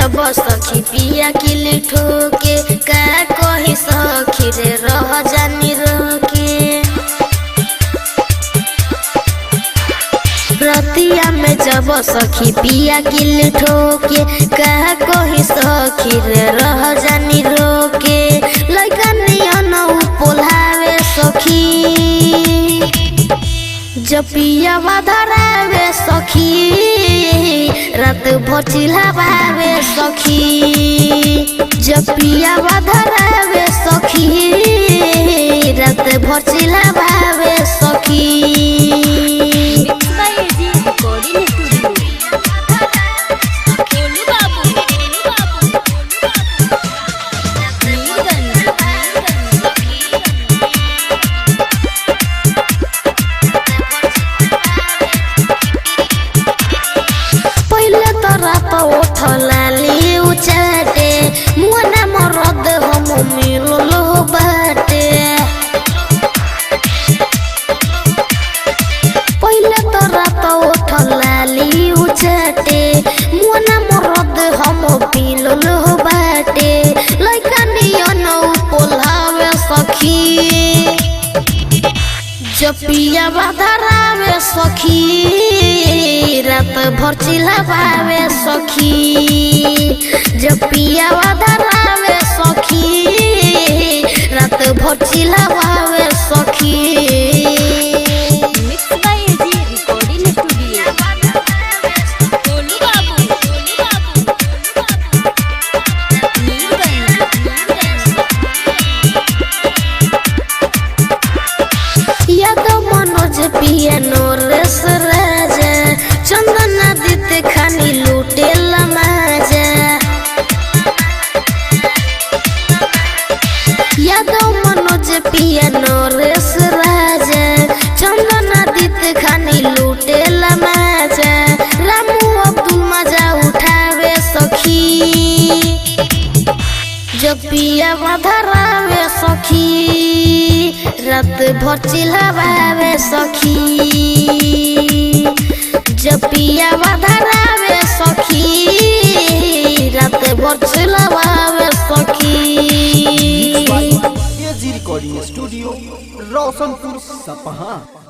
जब सखी पिया किली ठोके का कही सखी रे रह जानी रोके। रतिया में जब सखी पिया किली ठोके का कही सखी रे रह जानी रोके। लइका नियन पोल्हावे सखी जब पिया धरावे सखी रात भर चिल्लावे सखी। जब पिया धरावे सखी रात भर चिल्लावे सखी। उठलाली उचाटे मुआना मरद हम मिलो बाटे। पहले तो रात उठलाली उचाटे मुआना मरद हम मिलो बाटे। लइका नियन पोल्हावे सखी जब पिया धरावे सखी रात भर चिल्लावे सखी। जब पिया धरावे सखी रात भर चिल्लावे सखी। पिया नरेश राजा चंदन आदित्य खानी लूटे लमाजा। यादव मनोज पिया नरेश राजा चंदन आदित्य खानी लूटे लमाजा। रामू अब्दुल मजा उठावे सखी जब पिया धरावे सखी रात भर चिल्लावे सखी। जब पिया धरावे सखी रात भर चिल्लावे सखी। एजी रिकॉर्डिंग स्टूडियो रोशनपुर सपहा।